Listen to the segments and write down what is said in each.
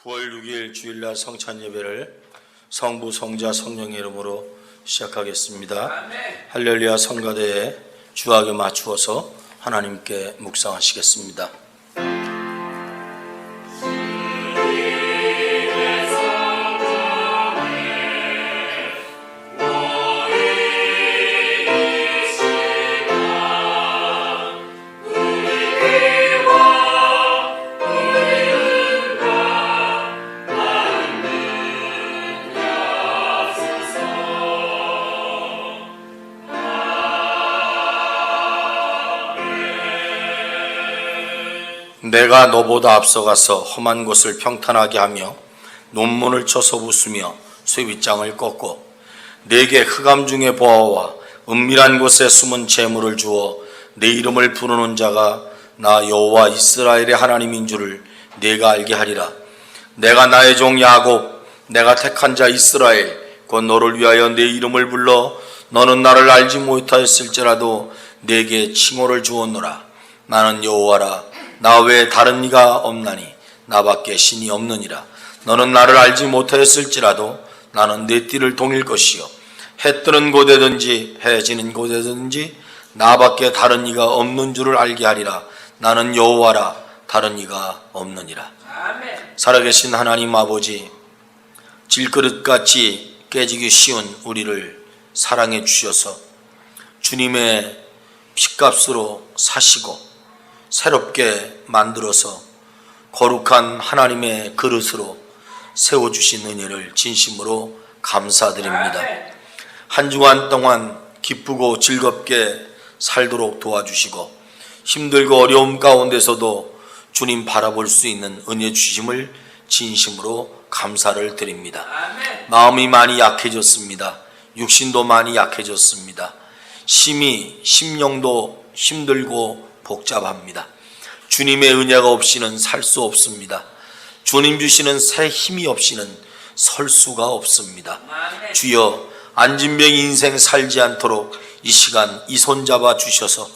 9월 6일 주일날 성찬 예배를 성부, 성자, 성령의 이름으로 시작하겠습니다. 할렐루야 성가대에 주악에 맞추어서 하나님께 묵상하시겠습니다. 내가 너보다 앞서가서 험한 곳을 평탄하게 하며 논문을 쳐서 부수며 쇠빗장을 꺾고 내게 흑암 중의 보화와 은밀한 곳에 숨은 재물을 주어 내 이름을 부르는 자가 나 여호와 이스라엘의 하나님인 줄을 내가 알게 하리라. 내가 나의 종 야곱, 내가 택한 자 이스라엘, 곧 너를 위하여 내 이름을 불러 너는 나를 알지 못하였을지라도 내게 칭호를 주었노라. 나는 여호와라. 나 외에 다른 이가 없나니 나밖에 신이 없느니라. 너는 나를 알지 못하였을지라도 나는 내 띠를 동일 것이요 해 뜨는 곳에든지 해 지는 곳에든지 나밖에 다른 이가 없는 줄을 알게 하리라. 나는 여호와라. 다른 이가 없느니라. 아멘. 살아계신 하나님 아버지, 질그릇같이 깨지기 쉬운 우리를 사랑해 주셔서 주님의 핏값으로 사시고 새롭게 만들어서 거룩한 하나님의 그릇으로 세워주신 은혜를 진심으로 감사드립니다. 한 주간 동안 기쁘고 즐겁게 살도록 도와주시고 힘들고 어려움 가운데서도 주님 바라볼 수 있는 은혜 주심을 진심으로 감사를 드립니다. 마음이 많이 약해졌습니다. 육신도 많이 약해졌습니다. 심령도 힘들고 복잡합니다. 주님의 은혜가 없이는 살 수 없습니다. 주님 주시는 새 힘이 없이는 설 수가 없습니다. 주여, 안진병 인생 살지 않도록 이 시간 이 손 잡아 주셔서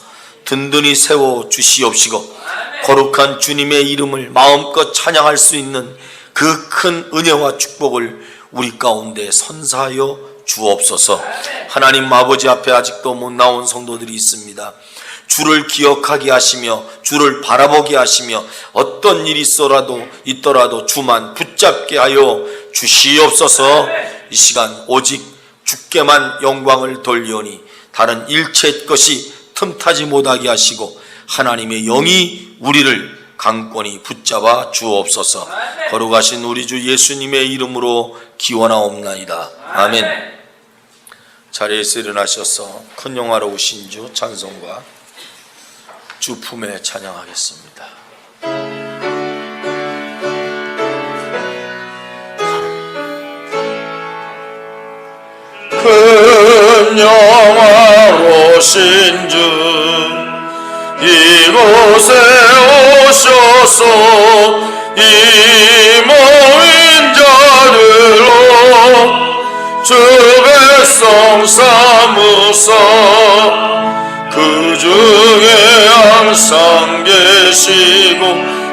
든든히 세워 주시옵시고 거룩한 주님의 이름을 마음껏 찬양할 수 있는 그 큰 은혜와 축복을 우리 가운데 선사하여 주옵소서. 하나님 아버지 앞에 아직도 못 나온 성도들이 있습니다. 주를 기억하게 하시며 주를 바라보게 하시며 어떤 일이 있더라도 주만 붙잡게 하여 주시옵소서. 이 시간 오직 주께만 영광을 돌리오니 다른 일체 것이 틈타지 못하게 하시고 하나님의 영이 우리를 강권히 붙잡아 주옵소서. 거룩하신 우리 주 예수님의 이름으로 기원하옵나이다. 아멘. 자리에서 일어나셔서 큰 영화로 오신 주 찬송과 주 품에 찬양하겠습니다. 큰 영화로 오신 주 이곳에 오셔서 이 모인 자들로 주 백성 삼으사 그 중에 항상 계시고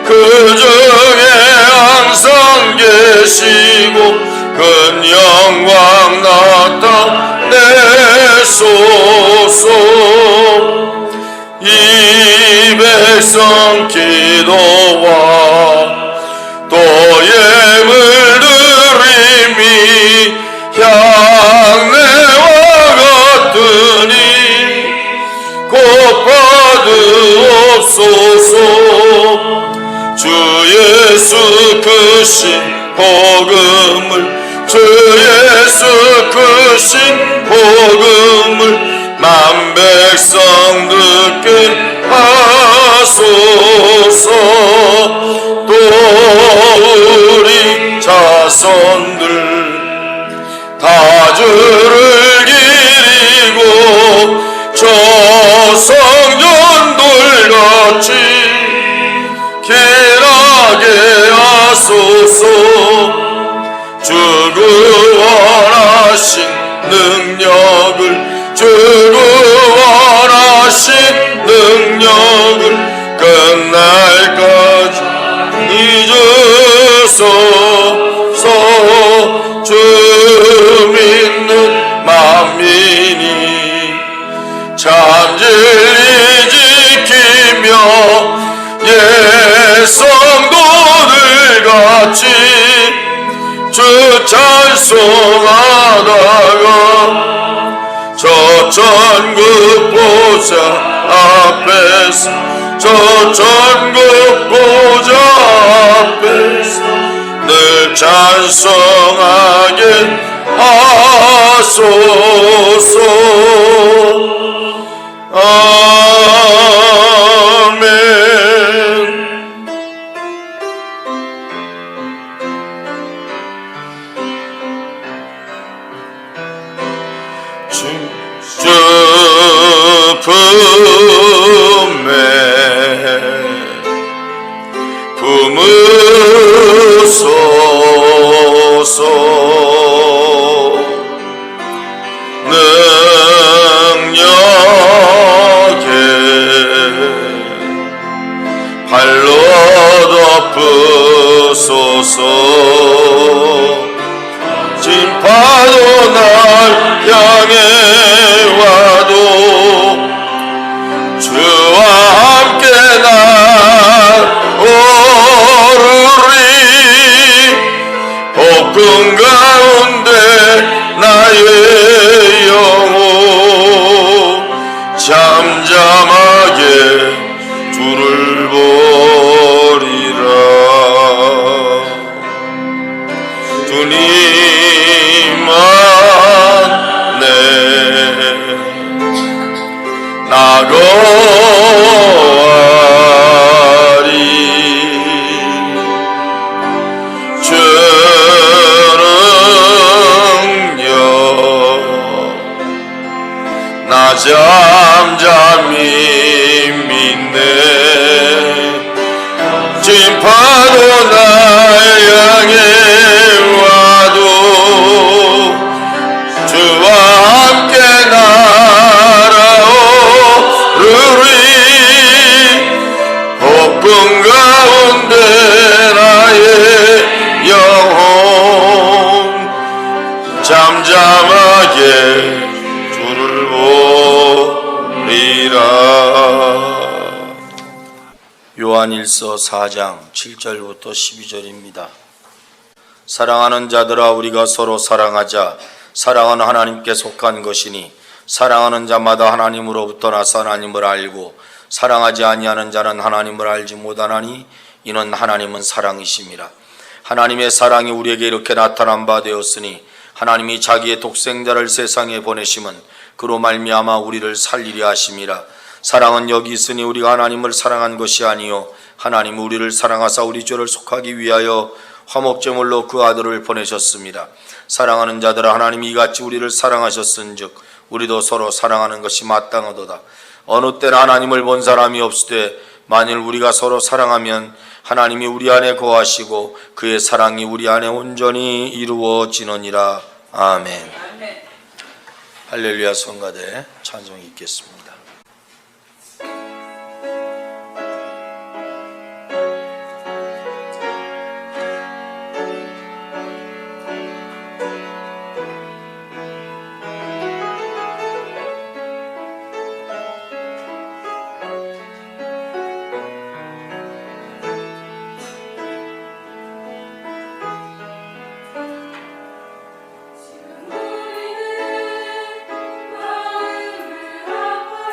그 중에 항상 계시고 큰 영광 나타내소서. 이 백성 기도와 또 예물 드림이 향내와 같으니 곧 받으옵소서. 주 예수 크신 복음을 주 예수 크신 복음을 만 백성 듣게 하소서. 또 우리 자손들 다 주를 기리고 저 성전돌같이 길하게 하소서. 주 구원하신 능력을 주 구원하신 능력을 끝날까지 잊으소서. 찬송하다가 저 천국 보좌 앞에서 저 천국 보좌 앞에서 늘 찬송하게 하소서. 아멘. 주 품에 품으소서. 능력에 발로 덮으소서. 진파도 날 향해 와도 주와 함께 날 오르리. 폭풍 가운데 나의 영혼 잠잠하게 주를 보리라. 주님 안에 나거하리. 주는요 나 잠잠히 믿네. 진파도 날 향해 와도 주와 함께 날아오르리. 폭풍 가운데 나의 영혼 잠잠하게 주를 보리라. 요한일서 4장 7절부터 12절입니다. 사랑하는 자들아 우리가 서로 사랑하자. 사랑은 하나님께 속한 것이니 사랑하는 자마다 하나님으로부터 나서 하나님을 알고 사랑하지 아니하는 자는 하나님을 알지 못하나니 이는 하나님은 사랑이심이라. 하나님의 사랑이 우리에게 이렇게 나타난 바 되었으니 하나님이 자기의 독생자를 세상에 보내심은 그로 말미암아 우리를 살리려 하심이라. 사랑은 여기 있으니 우리가 하나님을 사랑한 것이 아니요 하나님 우리를 사랑하사 우리 죄를 속하기 위하여 화목제물로 그 아들을 보내셨습니다. 사랑하는 자들아 하나님이 이같이 우리를 사랑하셨은즉 우리도 서로 사랑하는 것이 마땅하도다. 어느 때나 하나님을 본 사람이 없으되 만일 우리가 서로 사랑하면 하나님이 우리 안에 거하시고 그의 사랑이 우리 안에 온전히 이루어지느니라. 아멘. 할렐루야. 성가대 찬송 읽겠습니다. 우리는 마음을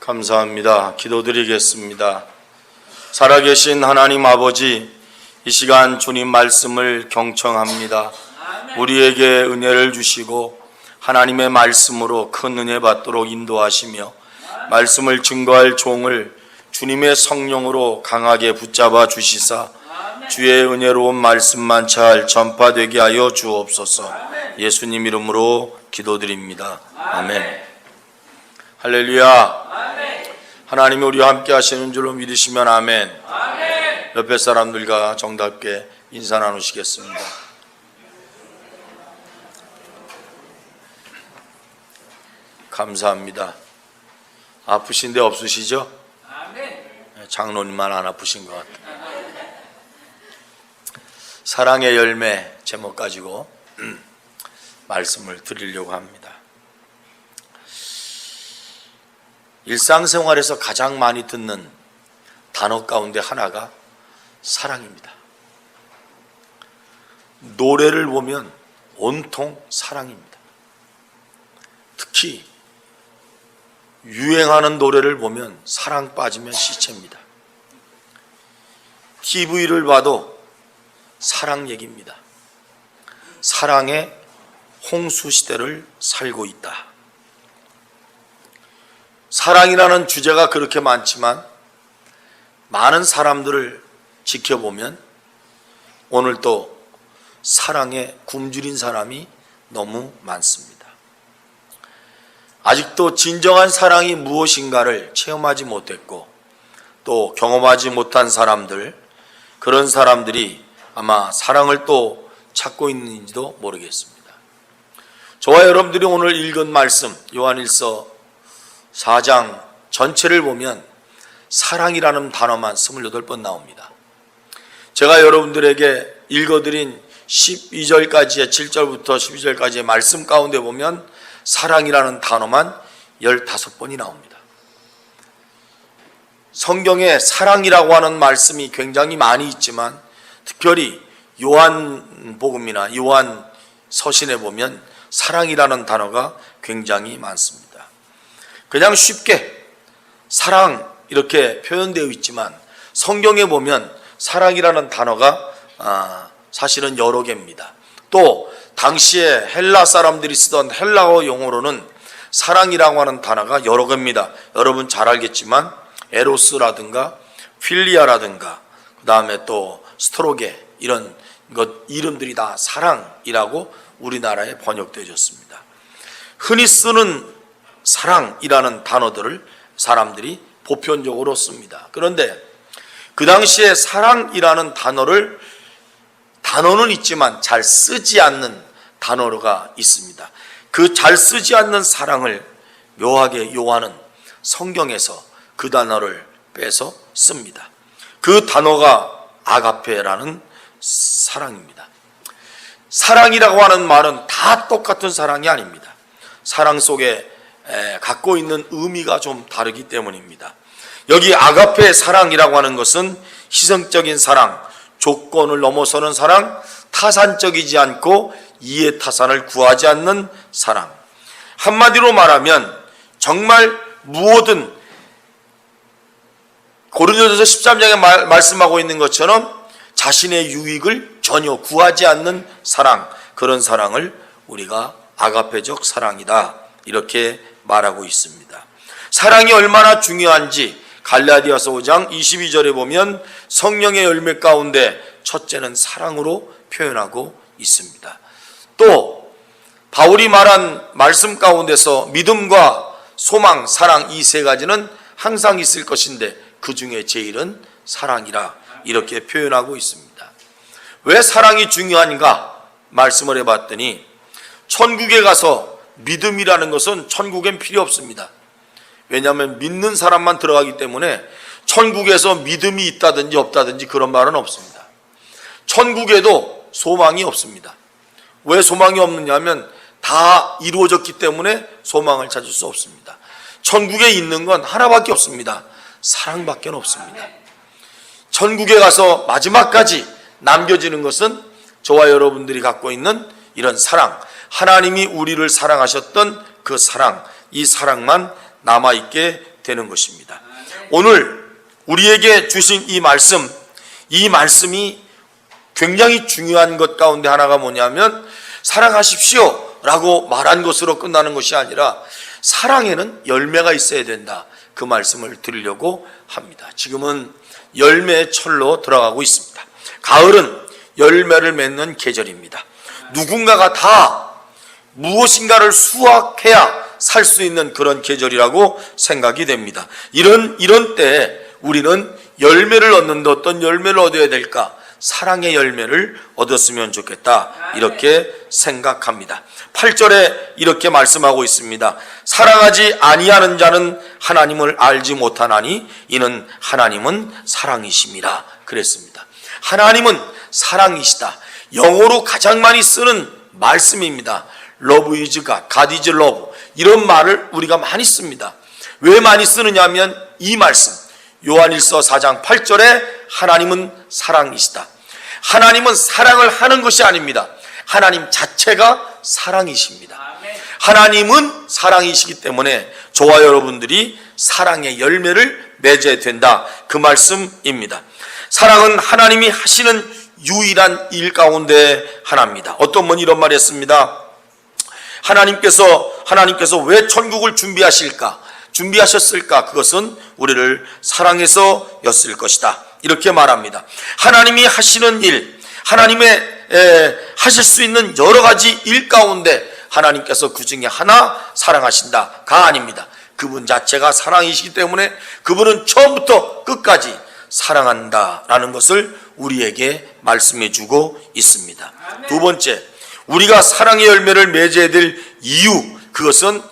감사합니다. 기도드리겠습니다. 살아계신 하나님 아버지, 이 시간 주님 말씀을 경청합니다. 우리에게 은혜를 주시고 하나님의 말씀으로 큰 은혜 받도록 인도하시며 말씀을 증거할 종을 주님의 성령으로 강하게 붙잡아 주시사 주의 은혜로운 말씀만 잘 전파되게 하여 주옵소서. 예수님 이름으로 기도드립니다. 아멘. 할렐루야. 하나님이 우리와 함께 하시는 줄로 믿으시면 아멘. 옆에 사람들과 정답게 인사 나누시겠습니다. 감사합니다. 아프신데 없으시죠? 장로님만 안 아프신 것 같아요. 사랑의 열매 제목 가지고 말씀을 드리려고 합니다. 일상생활에서 가장 많이 듣는 단어 가운데 하나가 사랑입니다. 노래를 보면 온통 사랑입니다. 특히 유행하는 노래를 보면 사랑 빠지면 시체입니다. TV를 봐도 사랑 얘기입니다. 사랑의 홍수 시대를 살고 있다. 사랑이라는 주제가 그렇게 많지만 많은 사람들을 지켜보면 오늘 또 사랑에 굶주린 사람이 너무 많습니다. 아직도 진정한 사랑이 무엇인가를 체험하지 못했고 또 경험하지 못한 사람들, 그런 사람들이 아마 사랑을 또 찾고 있는지도 모르겠습니다. 저와 여러분들이 오늘 읽은 말씀 요한일서 4장 전체를 보면 사랑이라는 단어만 28번 나옵니다. 제가 여러분들에게 읽어드린 12절까지의 7절부터 12절까지의 말씀 가운데 보면 사랑이라는 단어만 15번이 나옵니다. 성경에 사랑이라고 하는 말씀이 굉장히 많이 있지만 특별히 요한복음이나 요한 서신에 보면 사랑이라는 단어가 굉장히 많습니다. 그냥 쉽게 사랑 이렇게 표현되어 있지만 성경에 보면 사랑이라는 단어가 사실은 여러 개입니다. 또 당시에 헬라 사람들이 쓰던 헬라어 용어로는 사랑이라고 하는 단어가 여러 개입니다. 여러분 잘 알겠지만 에로스라든가 필리아라든가 그 다음에 또 스트로게 이런 것 이름들이 다 사랑이라고 우리나라에 번역되어졌습니다. 흔히 쓰는 사랑이라는 단어들을 사람들이 보편적으로 씁니다. 그런데 그 당시에 사랑이라는 단어는 있지만 잘 쓰지 않는 단어가 있습니다. 그 잘 쓰지 않는 사랑을 묘하게 요한은 성경에서 그 단어를 빼서 씁니다. 그 단어가 아가페라는 사랑입니다. 사랑이라고 하는 말은 다 똑같은 사랑이 아닙니다. 사랑 속에 갖고 있는 의미가 좀 다르기 때문입니다. 여기 아가페 사랑이라고 하는 것은 희생적인 사랑, 조건을 넘어서는 사랑, 타산적이지 않고 이해타산을 구하지 않는 사랑. 한마디로 말하면 정말 무엇든 고린도전서 13장에 말씀하고 있는 것처럼 자신의 유익을 전혀 구하지 않는 사랑, 그런 사랑을 우리가 아가페적 사랑이다 이렇게 말하고 있습니다. 사랑이 얼마나 중요한지 갈라디아서 5장 22절에 보면 성령의 열매 가운데 첫째는 사랑으로 표현하고 있습니다. 또 바울이 말한 말씀 가운데서 믿음과 소망, 사랑 이 세 가지는 항상 있을 것인데 그 중에 제일은 사랑이라 이렇게 표현하고 있습니다. 왜 사랑이 중요한가 말씀을 해봤더니 천국에 가서 믿음이라는 것은 천국엔 필요 없습니다. 왜냐하면 믿는 사람만 들어가기 때문에 천국에서 믿음이 있다든지 없다든지 그런 말은 없습니다. 천국에도 소망이 없습니다. 왜 소망이 없느냐면 다 이루어졌기 때문에 소망을 찾을 수 없습니다. 천국에 있는 건 하나밖에 없습니다. 사랑밖에 없습니다. 천국에 가서 마지막까지 남겨지는 것은 저와 여러분들이 갖고 있는 이런 사랑, 하나님이 우리를 사랑하셨던 그 사랑, 이 사랑만 남아있게 되는 것입니다. 오늘 우리에게 주신 이 말씀이 굉장히 중요한 것 가운데 하나가 뭐냐면 사랑하십시오 라고 말한 것으로 끝나는 것이 아니라 사랑에는 열매가 있어야 된다, 그 말씀을 드리려고 합니다. 지금은 열매의 철로 들어가고 있습니다. 가을은 열매를 맺는 계절입니다. 누군가가 다 무엇인가를 수확해야 살 수 있는 그런 계절이라고 생각이 됩니다. 이런 때에 우리는 열매를 얻는데 어떤 열매를 얻어야 될까? 사랑의 열매를 얻었으면 좋겠다, 이렇게 생각합니다. 8절에 이렇게 말씀하고 있습니다. 사랑하지 아니하는 자는 하나님을 알지 못하나니 이는 하나님은 사랑이심이라 그랬습니다. 하나님은 사랑이시다. 영어로 가장 많이 쓰는 말씀입니다. Love is God, God is love, 이런 말을 우리가 많이 씁니다. 왜 많이 쓰느냐 하면 이 말씀, 요한일서 4장 8절에 하나님은 사랑이시다. 하나님은 사랑을 하는 것이 아닙니다. 하나님 자체가 사랑이십니다. 하나님은 사랑이시기 때문에 저와 여러분들이 사랑의 열매를 맺어야 된다, 그 말씀입니다. 사랑은 하나님이 하시는 유일한 일 가운데 하나입니다. 어떤 분이 이런 말을 했습니다. 하나님께서 왜 천국을 준비하셨을까? 그것은 우리를 사랑해서였을 것이다, 이렇게 말합니다. 하나님이 하시는 일, 하실 수 있는 여러 가지 일 가운데 하나님께서 그 중에 하나 사랑하신다가 아닙니다. 그분 자체가 사랑이시기 때문에 그분은 처음부터 끝까지 사랑한다라는 것을 우리에게 말씀해 주고 있습니다. 두 번째, 우리가 사랑의 열매를 맺어야 될 이유, 그것은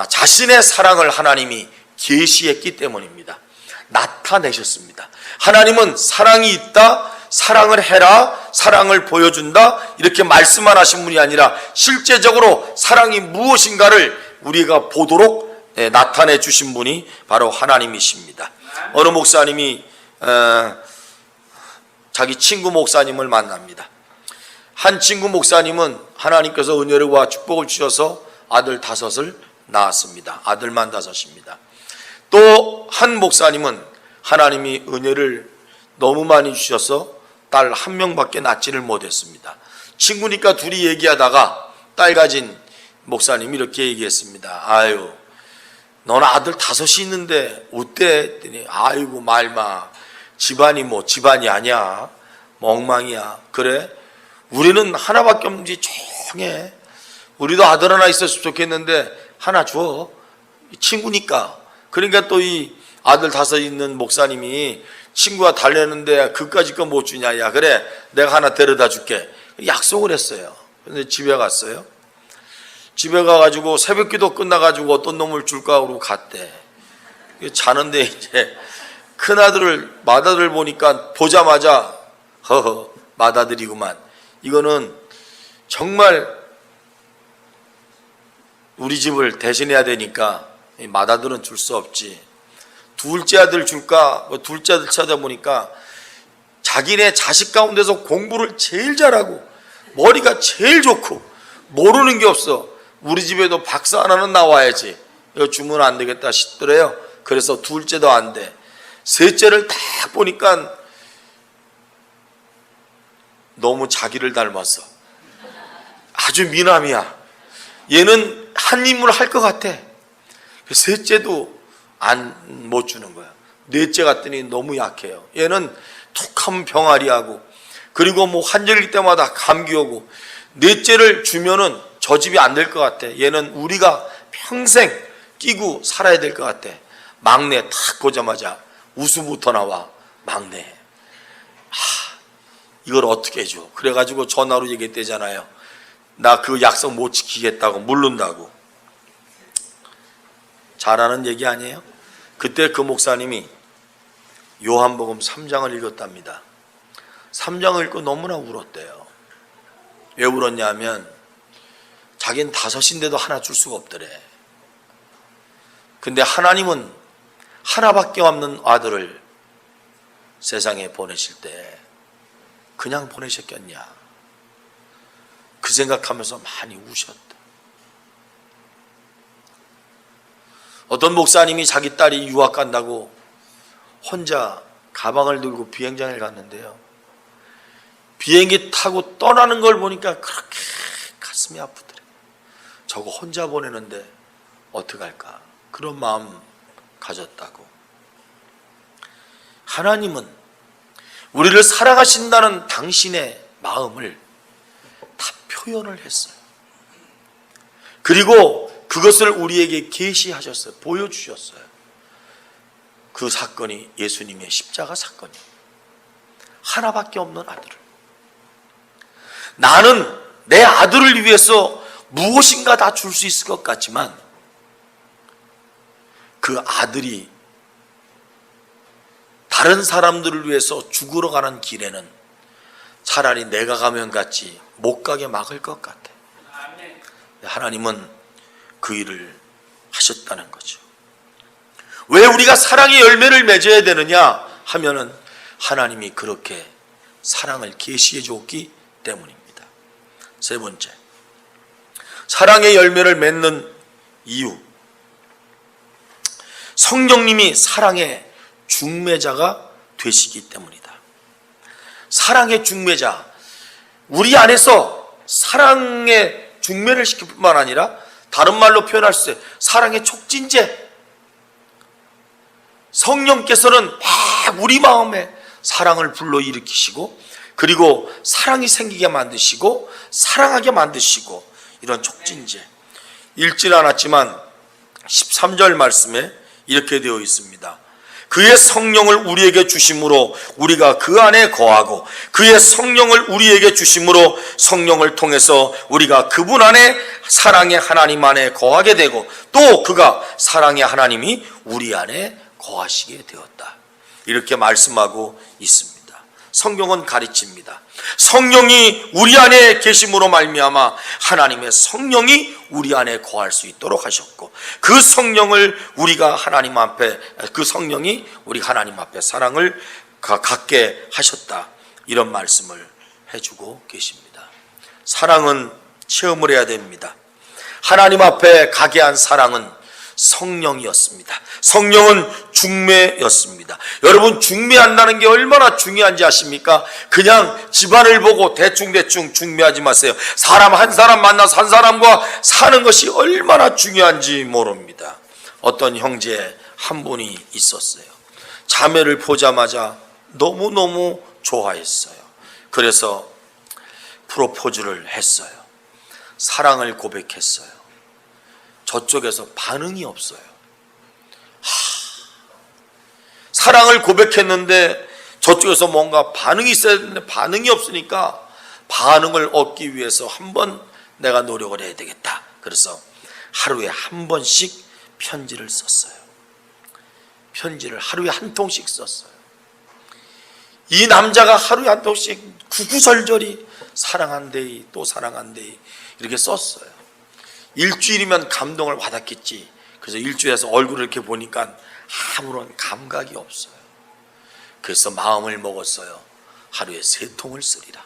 자신의 사랑을 하나님이 계시했기 때문입니다. 나타내셨습니다. 하나님은 사랑이 있다, 사랑을 해라, 사랑을 보여준다, 이렇게 말씀만 하신 분이 아니라 실제적으로 사랑이 무엇인가를 우리가 보도록 나타내 주신 분이 바로 하나님이십니다. 어느 목사님이 자기 친구 목사님을 만납니다. 한 친구 목사님은 하나님께서 은혜와 축복을 주셔서 아들 5을 낳았습니다. 아들만 5입니다. 또 한 목사님은 하나님이 은혜를 너무 많이 주셔서 딸 1명밖에 낳지를 못했습니다. 친구니까 둘이 얘기하다가 딸 가진 목사님이 이렇게 얘기했습니다. 아유, 너는 아들 5이 있는데 어때? 했더니 아이고 말마, 집안이 뭐 집안이 아니야, 엉망이야. 그래? 우리는 하나밖에 없는지 조용해. 우리도 아들 하나 있었으면 좋겠는데 하나 줘. 친구니까. 그러니까 또 이 아들 5 있는 목사님이 친구가 달래는데 그까짓 거 못 주냐. 야, 그래, 내가 하나 데려다 줄게. 약속을 했어요. 근데 집에 갔어요. 집에 가가지고 새벽기도 끝나가지고 어떤 놈을 줄까 그러고 갔대. 자는데 이제 큰아들을, 맏아들을 보니까 보자마자 허허, 맏아들이구만. 이거는 정말 우리 집을 대신해야 되니까 맏아들은 줄 수 없지. 둘째 아들 줄까? 둘째 아들 찾아보니까 자기네 자식 가운데서 공부를 제일 잘하고 머리가 제일 좋고 모르는 게 없어. 우리 집에도 박사 하나는 나와야지. 이거 주면 안 되겠다 싶더래요. 그래서 둘째도 안 돼. 셋째를 딱 보니까 너무 자기를 닮았어. 아주 미남이야. 얘는 한 인물 할 것 같아. 셋째도 못 주는 거야. 넷째 갔더니 너무 약해요. 얘는 툭하면 병아리하고, 그리고 뭐 환절기 때마다 감기 오고. 넷째를 주면은 저 집이 안 될 것 같아. 얘는 우리가 평생 끼고 살아야 될 것 같아. 막내 탁 보자마자 웃음부터 나와. 막내. 이걸 어떻게 해줘? 그래가지고 전화로 얘기했대잖아요. 나 그 약속 못 지키겠다고, 물른다고. 잘하는 얘기 아니에요? 그때 그 목사님이 요한복음 3장을 읽었답니다. 3장을 읽고 너무나 울었대요. 왜 울었냐면 자기는 5인데도 하나 줄 수가 없더래. 근데 하나님은 하나밖에 없는 아들을 세상에 보내실 때 그냥 보내셨겠냐, 그 생각하면서 많이 우셨다. 어떤 목사님이 자기 딸이 유학 간다고 혼자 가방을 들고 비행장을 갔는데요, 비행기 타고 떠나는 걸 보니까 그렇게 가슴이 아프더래요. 저거 혼자 보내는데 어떡할까, 그런 마음 가졌다고. 하나님은 우리를 사랑하신다는 당신의 마음을 다 표현을 했어요. 그리고 그것을 우리에게 계시하셨어요. 보여주셨어요. 그 사건이 예수님의 십자가 사건이에요. 하나밖에 없는 아들을, 나는 내 아들을 위해서 무엇인가 다 줄 수 있을 것 같지만 그 아들이 다른 사람들을 위해서 죽으러 가는 길에는 차라리 내가 가면 같지 못 가게 막을 것 같아. 하나님은 그 일을 하셨다는 거죠. 왜 우리가 사랑의 열매를 맺어야 되느냐 하면은 하나님이 그렇게 사랑을 계시해 줬기 때문입니다. 세 번째, 사랑의 열매를 맺는 이유, 성령님이 사랑의 중매자가 되시기 때문이다. 사랑의 중매자, 우리 안에서 사랑의 중매를 시킬 뿐만 아니라 다른 말로 표현할 수 있어요. 사랑의 촉진제. 성령께서는 막 우리 마음에 사랑을 불러일으키시고, 그리고 사랑이 생기게 만드시고 사랑하게 만드시고, 이런 촉진제. 읽질 않았지만 13절 말씀에 이렇게 되어 있습니다. 그의 성령을 우리에게 주심으로 우리가 그 안에 거하고, 그의 성령을 우리에게 주심으로 성령을 통해서 우리가 그분 안에 사랑의 하나님 안에 거하게 되고, 또 그가 사랑의 하나님이 우리 안에 거하시게 되었다. 이렇게 말씀하고 있습니다. 성경은 가르칩니다. 성령이 우리 안에 계심으로 말미암아 하나님의 성령이 우리 안에 거할 수 있도록 하셨고, 그 성령을 우리가 하나님 앞에, 그 성령이 우리 하나님 앞에 사랑을 갖게 하셨다. 이런 말씀을 해주고 계십니다. 사랑은 체험을 해야 됩니다. 하나님 앞에 가게 한 사랑은 성령이었습니다. 성령은 중매였습니다. 여러분, 중매한다는 게 얼마나 중요한지 아십니까? 그냥 집안을 보고 대충대충 중매하지 마세요. 사람 한 사람 만나서 한 사람과 사는 것이 얼마나 중요한지 모릅니다. 어떤 형제 한 분이 있었어요. 자매를 보자마자 너무너무 좋아했어요. 그래서 프로포즈를 했어요. 사랑을 고백했어요. 저쪽에서 반응이 없어요. 사랑을 고백했는데 저쪽에서 뭔가 반응이 있어야 되는데 반응이 없으니까, 반응을 얻기 위해서 한번 내가 노력을 해야 되겠다. 그래서 하루에 한 번씩 편지를 썼어요. 편지를 하루에 한 통씩 썼어요. 이 남자가 하루에 한 통씩 구구절절히 사랑한대이, 또 사랑한대이 이렇게 썼어요. 일주일이면 감동을 받았겠지. 그래서 일주일에서 얼굴을 이렇게 보니까 아무런 감각이 없어요. 그래서 마음을 먹었어요. 하루에 3통을 쓰리라.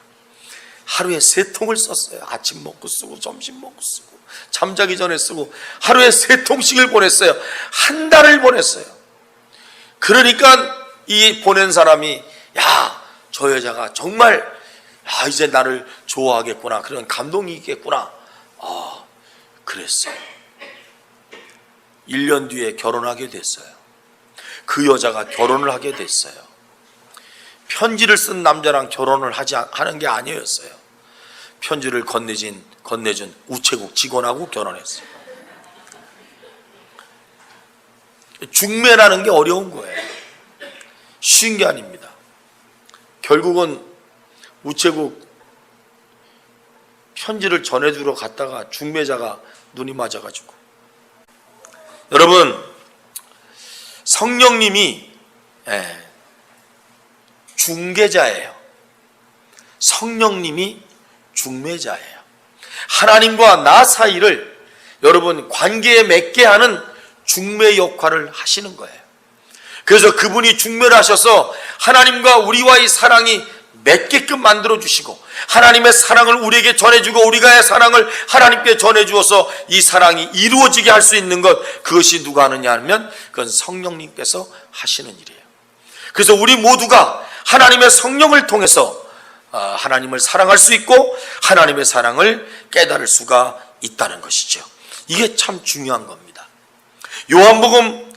하루에 3통을 썼어요. 아침 먹고 쓰고 점심 먹고 쓰고 잠자기 전에 쓰고 하루에 3통씩을 보냈어요. 한 달을 보냈어요. 그러니까 이 보낸 사람이, 야, 저 여자가 정말 이제 나를 좋아하겠구나, 그런 감동이 있겠구나, 그랬어요. 1년 뒤에 결혼하게 됐어요. 그 여자가 결혼을 하게 됐어요. 편지를 쓴 남자랑 결혼을 하는 게 아니었어요. 편지를 건네준 우체국 직원하고 결혼했어요. 중매라는 게 어려운 거예요. 쉬운 게 아닙니다. 결국은 우체국 편지를 전해주러 갔다가 중매자가 눈이 맞아가지고. 여러분, 성령님이 중개자예요. 성령님이 중매자예요. 하나님과 나 사이를 여러분 관계에 맺게 하는 중매 역할을 하시는 거예요. 그래서 그분이 중매를 하셔서 하나님과 우리와의 사랑이 맺게끔 만들어 주시고 하나님의 사랑을 우리에게 전해주고 우리가 사랑을 하나님께 전해주어서 이 사랑이 이루어지게 할 수 있는 것, 그것이 누가 하느냐 하면 그건 성령님께서 하시는 일이에요. 그래서 우리 모두가 하나님의 성령을 통해서 하나님을 사랑할 수 있고 하나님의 사랑을 깨달을 수가 있다는 것이죠. 이게 참 중요한 겁니다.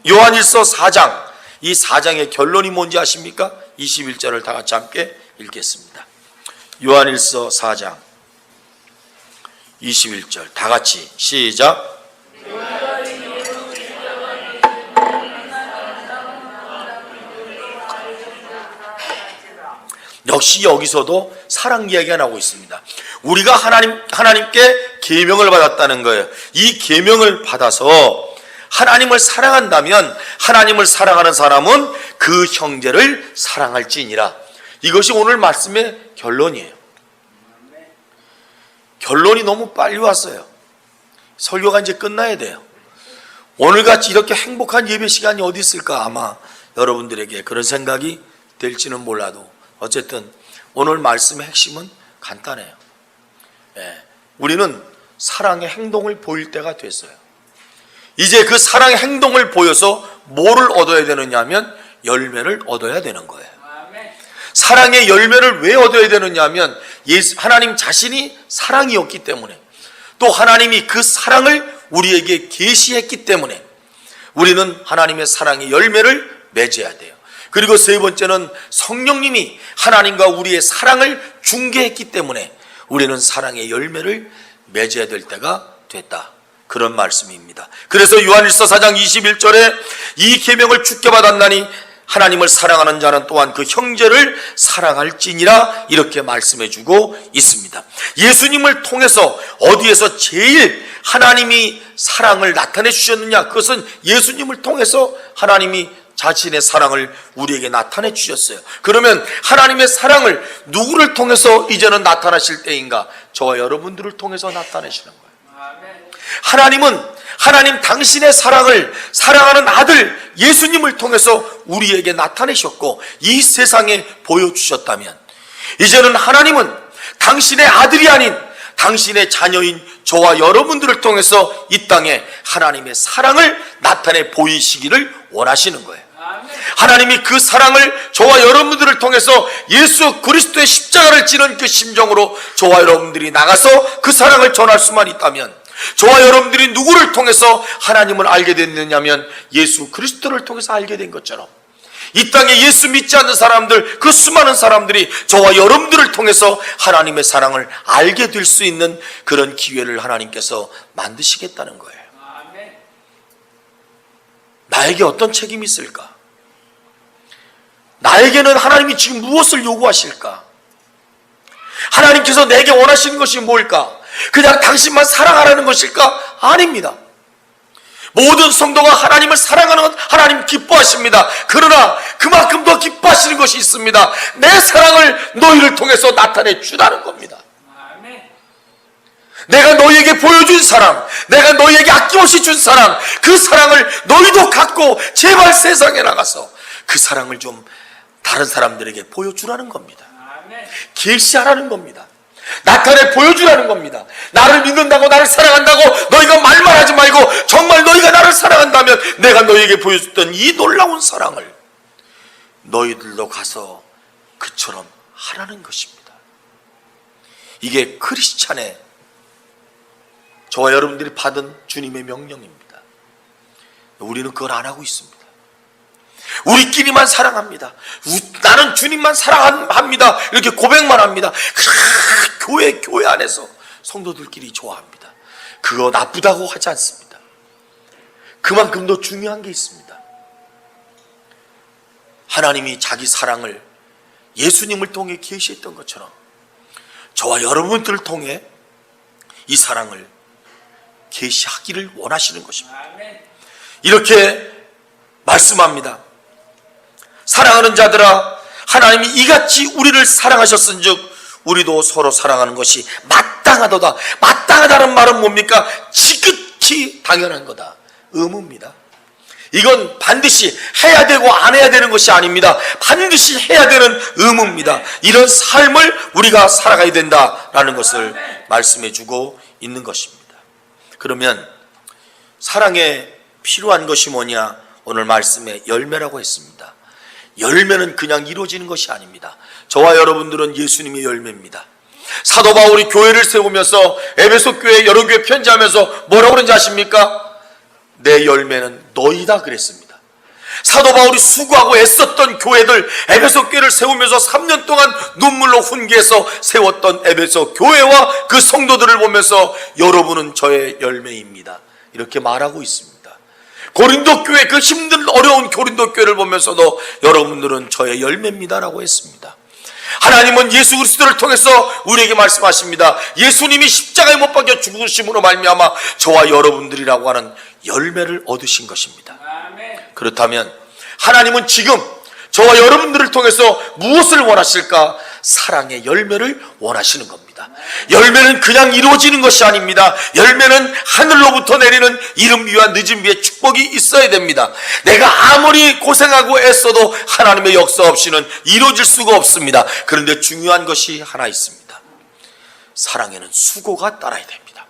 요한일서 4장, 이 4장의 결론이 뭔지 아십니까? 21절을 다 같이 함께 읽겠습니다. 요한일서 4장 21절 다 같이 시작. 역시 여기서도 사랑 이야기가 나오고 있습니다. 우리가 하나님께 계명을 받았다는 거예요. 이 계명을 받아서 하나님을 사랑한다면 하나님을 사랑하는 사람은 그 형제를 사랑할지니라. 이것이 오늘 말씀의 결론이에요. 결론이 너무 빨리 왔어요. 설교가 이제 끝나야 돼요. 오늘같이 이렇게 행복한 예배 시간이 어디 있을까? 아마 여러분들에게 그런 생각이 될지는 몰라도 어쨌든 오늘 말씀의 핵심은 간단해요. 우리는 사랑의 행동을 보일 때가 됐어요. 이제 그 사랑의 행동을 보여서 뭐를 얻어야 되느냐 하면 열매를 얻어야 되는 거예요. 사랑의 열매를 왜 얻어야 되느냐 하면 하나님 자신이 사랑이었기 때문에, 또 하나님이 그 사랑을 우리에게 계시했기 때문에 우리는 하나님의 사랑의 열매를 맺어야 돼요. 그리고 세 번째는 성령님이 하나님과 우리의 사랑을 중개했기 때문에 우리는 사랑의 열매를 맺어야 될 때가 됐다, 그런 말씀입니다. 그래서 요한일서 4장 21절에 이 계명을 주께 받았나니 하나님을 사랑하는 자는 또한 그 형제를 사랑할지니라, 이렇게 말씀해 주고 있습니다. 예수님을 통해서 어디에서 제일 하나님이 사랑을 나타내 주셨느냐? 그것은 예수님을 통해서 하나님이 자신의 사랑을 우리에게 나타내 주셨어요. 그러면 하나님의 사랑을 누구를 통해서 이제는 나타나실 때인가? 저와 여러분들을 통해서 나타내시는 거예요. 하나님 당신의 사랑을 사랑하는 아들 예수님을 통해서 우리에게 나타내셨고 이 세상에 보여주셨다면, 이제는 하나님은 당신의 아들이 아닌 당신의 자녀인 저와 여러분들을 통해서 이 땅에 하나님의 사랑을 나타내 보이시기를 원하시는 거예요. 하나님이 그 사랑을 저와 여러분들을 통해서 예수 그리스도의 십자가를 지는 그 심정으로 저와 여러분들이 나가서 그 사랑을 전할 수만 있다면, 저와 여러분들이 누구를 통해서 하나님을 알게 됐느냐면 예수 그리스도를 통해서 알게 된 것처럼, 이 땅에 예수 믿지 않는 사람들, 그 수많은 사람들이 저와 여러분들을 통해서 하나님의 사랑을 알게 될 수 있는 그런 기회를 하나님께서 만드시겠다는 거예요. 나에게 어떤 책임이 있을까? 나에게는 하나님이 지금 무엇을 요구하실까? 하나님께서 내게 원하시는 것이 뭘까? 그냥 당신만 사랑하라는 것일까? 아닙니다. 모든 성도가 하나님을 사랑하는 것 하나님 기뻐하십니다. 그러나 그만큼 더 기뻐하시는 것이 있습니다. 내 사랑을 너희를 통해서 나타내 주라는 겁니다. 내가 너희에게 보여준 사랑, 내가 너희에게 아낌없이 준 사랑, 그 사랑을 너희도 갖고 제발 세상에 나가서 그 사랑을 좀 다른 사람들에게 보여주라는 겁니다. 계시하라는 겁니다. 나타내 보여주라는 겁니다. 나를 믿는다고, 나를 사랑한다고 너희가 말만 하지 말고 정말 너희가 나를 사랑한다면 내가 너희에게 보여줬던 이 놀라운 사랑을 너희들도 가서 그처럼 하라는 것입니다. 이게 크리스찬의, 저와 여러분들이 받은 주님의 명령입니다. 우리는 그걸 안 하고 있습니다. 우리끼리만 사랑합니다. 나는 주님만 사랑합니다. 이렇게 고백만 합니다. 교회 안에서 성도들끼리 좋아합니다. 그거 나쁘다고 하지 않습니다. 그만큼 더 중요한 게 있습니다. 하나님이 자기 사랑을 예수님을 통해 계시했던 것처럼 저와 여러분들을 통해 이 사랑을 계시하기를 원하시는 것입니다. 이렇게 말씀합니다. 사랑하는 자들아, 하나님이 이같이 우리를 사랑하셨은즉 우리도 서로 사랑하는 것이 마땅하도다. 마땅하다는 말은 뭡니까? 지극히 당연한 거다. 의무입니다. 이건 반드시 해야 되고 안 해야 되는 것이 아닙니다. 반드시 해야 되는 의무입니다. 이런 삶을 우리가 살아가야 된다라는 것을 말씀해 주고 있는 것입니다. 그러면 사랑에 필요한 것이 뭐냐? 오늘 말씀에 열매라고 했습니다. 열매는 그냥 이루어지는 것이 아닙니다. 저와 여러분들은 예수님의 열매입니다. 사도 바울이 교회를 세우면서 에베소 교회 여러 교회 편지하면서 뭐라고 그런지 아십니까? 내 열매는 너희다 그랬습니다. 사도 바울이 수고하고 애썼던 교회들, 에베소 교회를 세우면서 3년 동안 눈물로 훈계해서 세웠던 에베소 교회와 그 성도들을 보면서 여러분은 저의 열매입니다, 이렇게 말하고 있습니다. 고린도 교회, 그 힘든 어려운 고린도 교회를 보면서도 여러분들은 저의 열매입니다라고 했습니다. 하나님은 예수 그리스도를 통해서 우리에게 말씀하십니다. 예수님이 십자가에 못 박혀 죽으심으로 말미암아 저와 여러분들이라고 하는 열매를 얻으신 것입니다. 그렇다면 하나님은 지금 저와 여러분들을 통해서 무엇을 원하실까? 사랑의 열매를 원하시는 겁니다. 열매는 그냥 이루어지는 것이 아닙니다. 열매는 하늘로부터 내리는 이름 위와 늦은 위에 축복이 있어야 됩니다. 내가 아무리 고생하고 애써도 하나님의 역사 없이는 이루어질 수가 없습니다. 그런데 중요한 것이 하나 있습니다. 사랑에는 수고가 따라야 됩니다.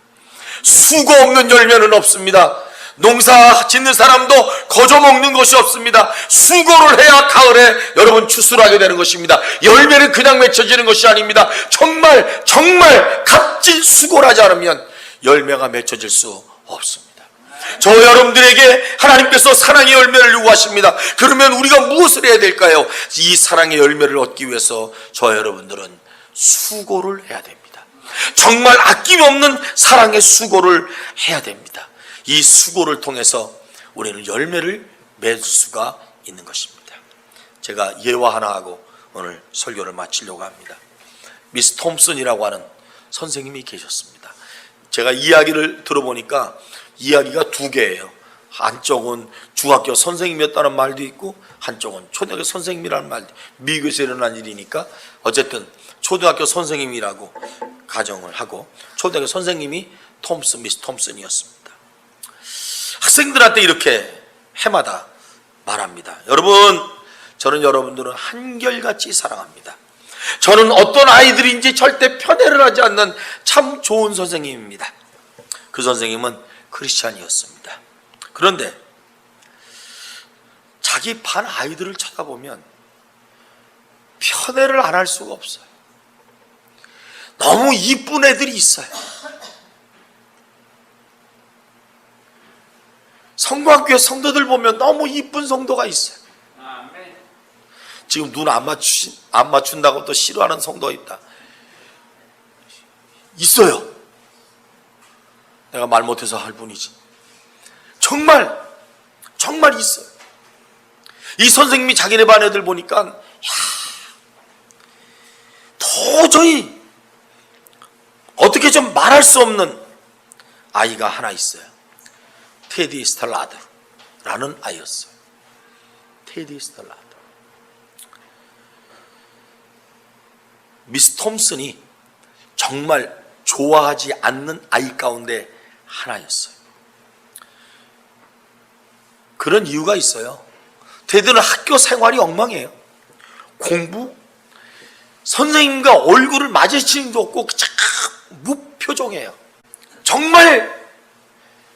수고 없는 열매는 없습니다. 농사 짓는 사람도 거저 먹는 것이 없습니다. 수고를 해야 가을에 여러분 추수하게 되는 것입니다. 열매는 그냥 맺혀지는 것이 아닙니다. 정말 값진 수고를 하지 않으면 열매가 맺혀질 수 없습니다. 저 여러분들에게 하나님께서 사랑의 열매를 요구하십니다. 그러면 우리가 무엇을 해야 될까요? 이 사랑의 열매를 얻기 위해서 저 여러분들은 수고를 해야 됩니다. 정말 아낌없는 사랑의 수고를 해야 됩니다. 이 수고를 통해서 우리는 열매를 맺을 수가 있는 것입니다. 제가 예화 하나 하고 오늘 설교를 마치려고 합니다. 미스 톰슨이라고 하는 선생님이 계셨습니다. 제가 이야기를 들어보니까 이야기가 두 개예요. 한쪽은 중학교 선생님이었다는 말도 있고 한쪽은 초등학교 선생님이라는 말도 있고, 미국에서 일어난 일이니까 어쨌든 초등학교 선생님이라고 가정을 하고 초등학교 선생님이 미스 톰슨이었습니다. 학생들한테 이렇게 해마다 말합니다. 여러분, 저는 여러분들을 한결같이 사랑합니다. 저는 어떤 아이들인지 절대 편애를 하지 않는 참 좋은 선생님입니다. 그 선생님은 크리스찬이었습니다. 그런데 자기 반 아이들을 쳐다보면 편애를 안 할 수가 없어요. 너무 이쁜 애들이 있어요. 성곽교회 성도들 보면 너무 이쁜 성도가 있어요. 지금 눈 안 맞춘다고 또 싫어하는 성도가 있다. 있어요. 내가 말 못해서 할 뿐이지. 정말 있어요. 이 선생님이 자기네 반 애들 보니까 도저히 어떻게 좀 말할 수 없는 아이가 하나 있어요. 테디 스탈라드라는 아이였어요. 테디 스탈라드. 미스 톰슨이 정말 좋아하지 않는 아이 가운데 하나였어요. 그런 이유가 있어요. 테디는 학교 생활이 엉망이에요. 공부, 선생님과 얼굴을 마주치는 도 없고 참 무표정해요. 정말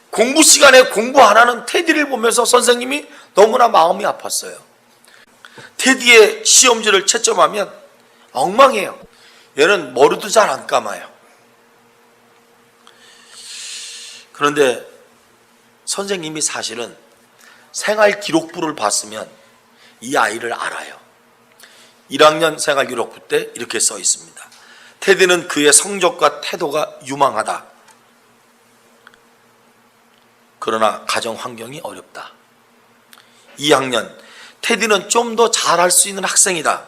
공부 시간에 공부 안 하는 테디를 보면서 선생님이 너무나 마음이 아팠어요. 테디의 시험지를 채점하면 엉망이에요. 얘는 머리도 잘 안 감아요. 그런데 선생님이 사실은 생활 기록부를 봤으면 이 아이를 알아요. 1학년 생활 기록부 때 이렇게 써 있습니다. 테디는 그의 성적과 태도가 유망하다. 그러나 가정 환경이 어렵다. 2학년, 테디는 좀 더 잘할 수 있는 학생이다.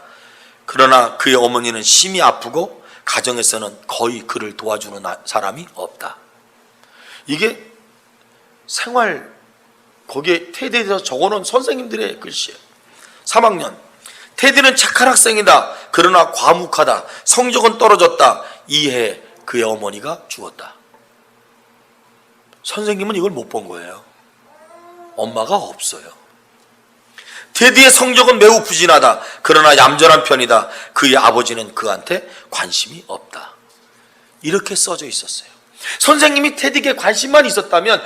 그러나 그의 어머니는 심히 아프고 가정에서는 거의 그를 도와주는 사람이 없다. 이게 생활 거기에 테디에 대해서 적어놓은 선생님들의 글씨예요. 3학년, 테디는 착한 학생이다. 그러나 과묵하다. 성적은 떨어졌다. 이해 그의 어머니가 죽었다. 선생님은 이걸 못 본 거예요. 엄마가 없어요. 테디의 성적은 매우 부진하다. 그러나 얌전한 편이다. 그의 아버지는 그한테 관심이 없다. 이렇게 써져 있었어요. 선생님이 테디에게 관심만 있었다면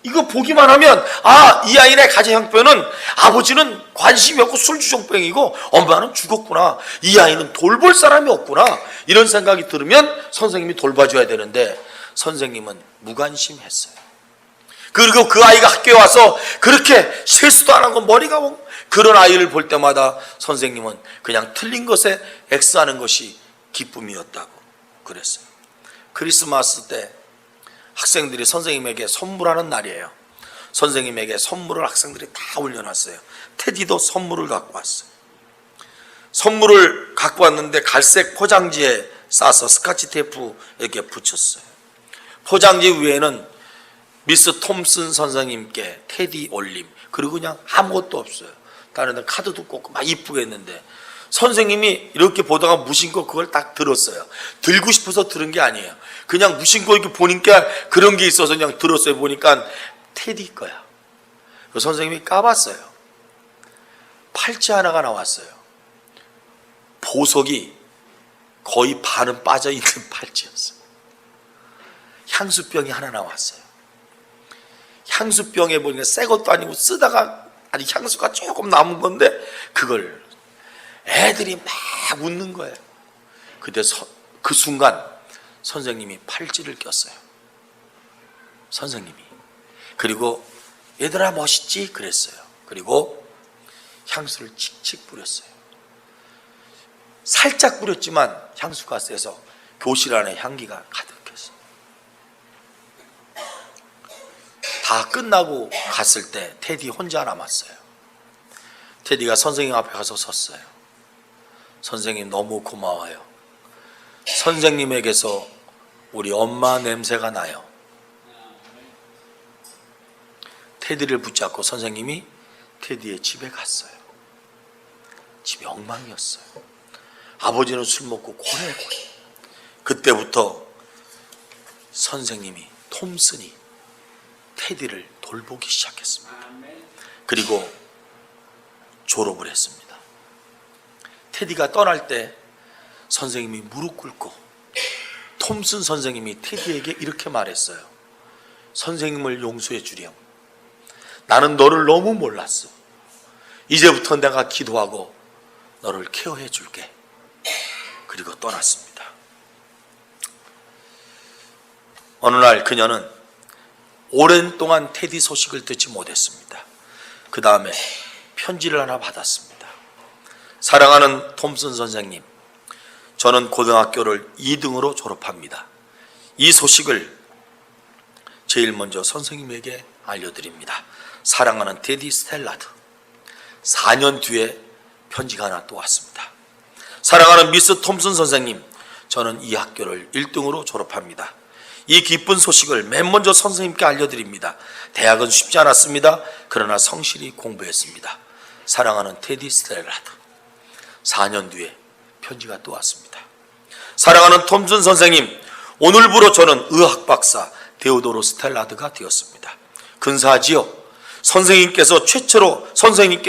이거 보기만 하면 이 아이의 가정 형편은 아버지는 관심이 없고 술주정뱅이고 엄마는 죽었구나. 이 아이는 돌볼 사람이 없구나. 이런 생각이 들으면 선생님이 돌봐줘야 되는데 선생님은 무관심했어요. 그리고 그 아이가 학교에 와서 그렇게 실수도 안 하고 머리가 그런 아이를 볼 때마다 선생님은 그냥 틀린 것에 X하는 것이 기쁨이었다고 그랬어요. 크리스마스 때 학생들이 선생님에게 선물하는 날이에요. 선생님에게 선물을 학생들이 다 올려놨어요. 테디도 선물을 갖고 왔어요. 선물을 갖고 왔는데 갈색 포장지에 싸서 스카치 테이프 이렇게 붙였어요. 포장지 위에는 미스 톰슨 선생님께 테디 올림, 그리고 그냥 아무것도 없어요. 다른 데 카드도 꽂고 막 이쁘게 했는데 선생님이 이렇게 보다가 무심코 그걸 딱 들었어요. 들고 싶어서 들은 게 아니에요. 그냥 무심코 이렇게 보니까 그런 게 있어서 그냥 들었어요. 보니까 테디 거야. 선생님이 까봤어요. 팔찌 하나가 나왔어요. 보석이 거의 반은 빠져있는 팔찌였어요. 향수병이 하나 나왔어요. 향수병에 보니까 새 것도 아니고 쓰다가 아니 향수가 조금 남은 건데 그걸 애들이 막 웃는 거예요. 그때 그 순간 선생님이 팔찌를 꼈어요. 선생님이. 그리고 얘들아 멋있지? 그랬어요. 그리고 향수를 칙칙 뿌렸어요. 살짝 뿌렸지만 향수가 세서 교실 안에 향기가 가득했어요. 다 끝나고 갔을 때 테디 혼자 남았어요. 테디가 선생님 앞에 가서 섰어요. 선생님 너무 고마워요. 선생님에게서 우리 엄마 냄새가 나요. 테디를 붙잡고 선생님이 테디의 집에 갔어요. 집이 엉망이었어요. 아버지는 술 먹고 고래고래. 그때부터 선생님이 톰슨이 테디를 돌보기 시작했습니다. 그리고 졸업을 했습니다. 테디가 떠날 때 선생님이 무릎 꿇고 톰슨 선생님이 테디에게 이렇게 말했어요. 선생님을 용서해 주렴. 나는 너를 너무 몰랐어. 이제부터 내가 기도하고 너를 케어해 줄게. 그리고 떠났습니다. 어느 날 그녀는 오랜 동안 테디 소식을 듣지 못했습니다. 그 다음에 편지를 하나 받았습니다. 사랑하는 톰슨 선생님, 저는 고등학교를 2등으로 졸업합니다. 이 소식을 제일 먼저 선생님에게 알려드립니다. 사랑하는 테디 스텔라드. 4년 뒤에 편지가 하나 또 왔습니다. 사랑하는 미스 톰슨 선생님, 저는 이 학교를 1등으로 졸업합니다. 이 기쁜 소식을 맨 먼저 선생님께 알려드립니다. 대학은 쉽지 않았습니다. 그러나 성실히 공부했습니다. 사랑하는 테디 스텔라드. 4년 뒤에 편지가 또 왔습니다. 사랑하는 톰슨 선생님, 오늘부로 저는 의학 박사 데오도로 스텔라드가 되었습니다. 근사하지요? 선생님께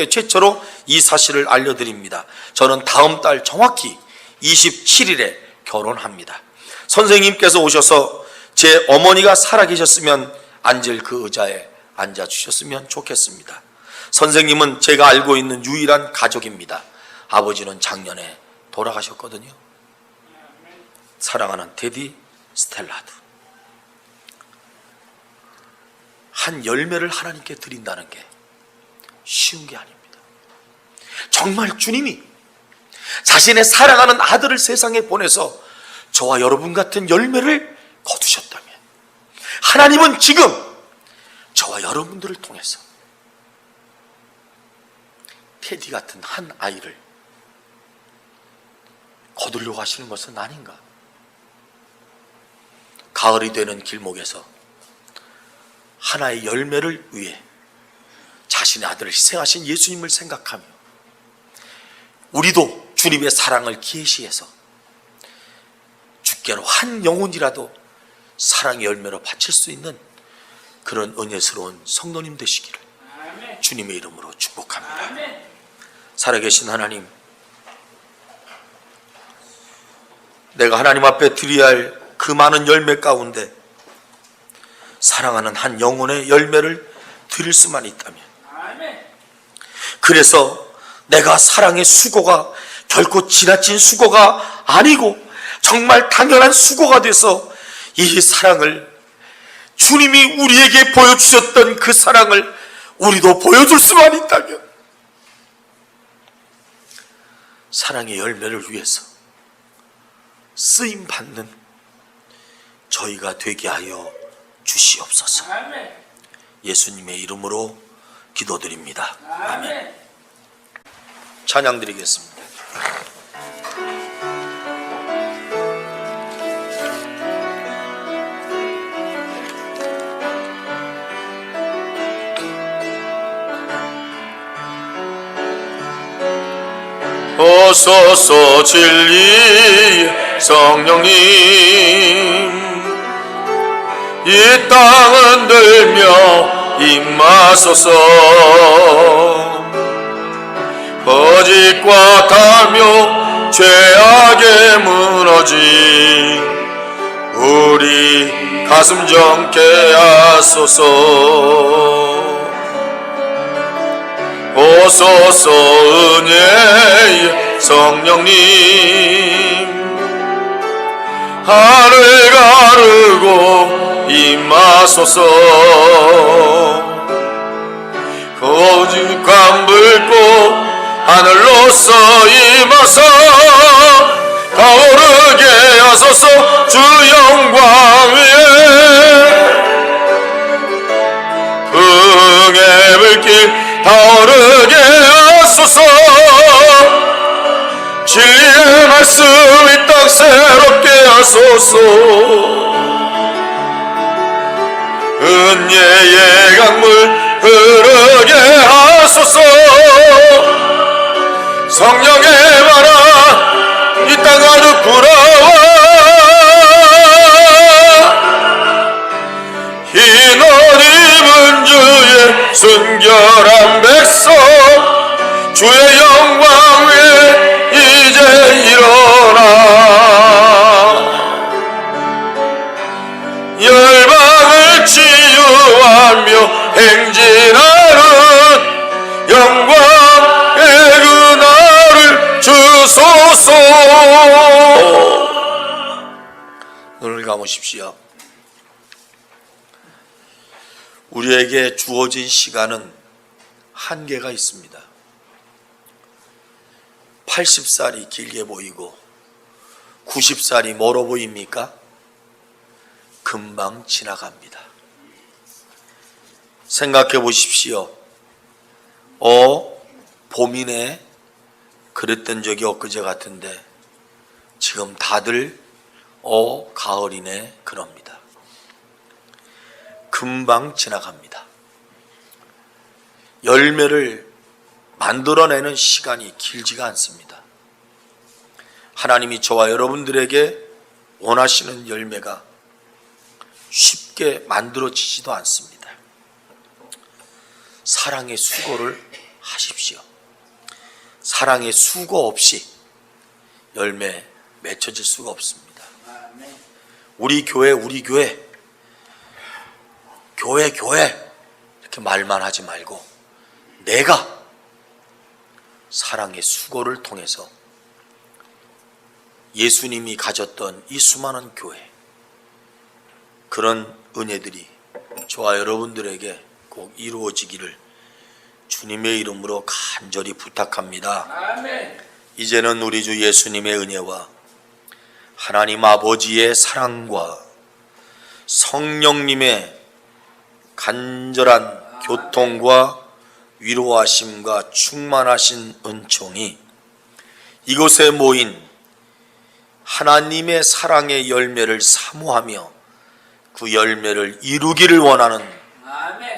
최초로 이 사실을 알려드립니다. 저는 다음 달 정확히 27일에 결혼합니다. 선생님께서 오셔서 제 어머니가 살아계셨으면 앉을 그 의자에 앉아주셨으면 좋겠습니다. 선생님은 제가 알고 있는 유일한 가족입니다. 아버지는 작년에 돌아가셨거든요. 사랑하는 테디 스텔라드. 한 열매를 하나님께 드린다는 게 쉬운 게 아닙니다. 정말 주님이 자신의 사랑하는 아들을 세상에 보내서 저와 여러분 같은 열매를 거두셨다면 하나님은 지금 저와 여러분들을 통해서 테디 같은 한 아이를 거두려고 하시는 것은 아닌가? 가을이 되는 길목에서 하나의 열매를 위해 자신의 아들을 희생하신 예수님을 생각하며 우리도 주님의 사랑을 계시해서 주께로 한 영혼이라도 사랑의 열매로 바칠 수 있는 그런 은혜스러운 성도님 되시기를 주님의 이름으로 축복합니다. 살아계신 하나님, 내가 하나님 앞에 드려야 할 그 많은 열매 가운데 사랑하는 한 영혼의 열매를 드릴 수만 있다면, 그래서 내가 사랑의 수고가 결코 지나친 수고가 아니고 정말 당연한 수고가 돼서 이 사랑을, 주님이 우리에게 보여주셨던 그 사랑을 우리도 보여줄 수만 있다면, 사랑의 열매를 위해서 쓰임 받는 저희가 되게 하여 주시옵소서. 예수님의 이름으로 기도드립니다. 아멘. 찬양 드리겠습니다. 오소서 진리의 성령님, 이 땅은 들며 임하소서. 거짓과 탐욕 죄악에 무너진 우리 가슴 정케 하소서. 오소서 은혜의 성령님, 하늘 가르고 임하소서. 거짓감 불고 하늘로서 임하사 타오르게 하소서. 주 영광 위에 풍의 불길 타오르게 하소서. 진리의 말씀 이 땅 새롭게 하소서. 은혜의 강물 흐르게 하소서. 성령의 바람 이 땅 가득 불어와 흰 옷 입은 주의 순결한 백성, 주의 영광 위에 이제 일어나 열방을 치유하며 행진하는 영광의 그날을 주소서. 눈을 감으십시오. 우리에게 주어진 시간은 한계가 있습니다. 80살이 길게 보이고 90살이 멀어 보입니까? 금방 지나갑니다. 생각해 보십시오. 봄이네 그랬던 적이 엊그제 같은데 지금 다들 가을이네 그럽니다. 금방 지나갑니다. 열매를 만들어내는 시간이 길지가 않습니다. 하나님이 저와 여러분들에게 원하시는 열매가 쉽게 만들어지지도 않습니다. 사랑의 수고를 하십시오. 사랑의 수고 없이 열매 맺혀질 수가 없습니다. 우리 교회 이렇게 말만 하지 말고 내가 사랑의 수고를 통해서 예수님이 가졌던 이 수많은 교회, 그런 은혜들이 저와 여러분들에게 꼭 이루어지기를 주님의 이름으로 간절히 부탁합니다. 아멘. 이제는 우리 주 예수님의 은혜와 하나님 아버지의 사랑과 성령님의 간절한 교통과 위로하심과 충만하신 은총이 이곳에 모인 하나님의 사랑의 열매를 사모하며 그 열매를 이루기를 원하는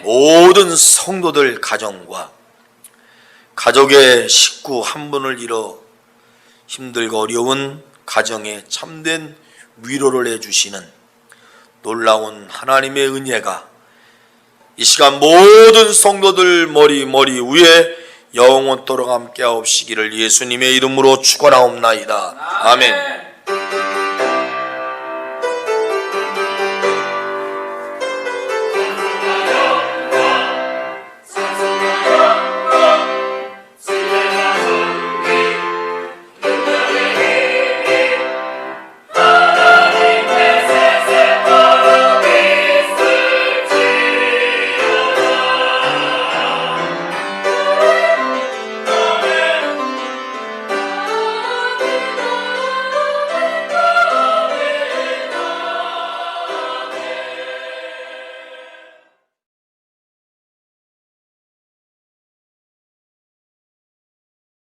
모든 성도들 가정과 가족의 식구 한 분을 잃어 힘들고 어려운 가정에 참된 위로를 해주시는 놀라운 하나님의 은혜가 이 시간 모든 성도들 머리 위에 영원토록 함께하옵시기를 예수님의 이름으로 축원하옵나이다. 아멘.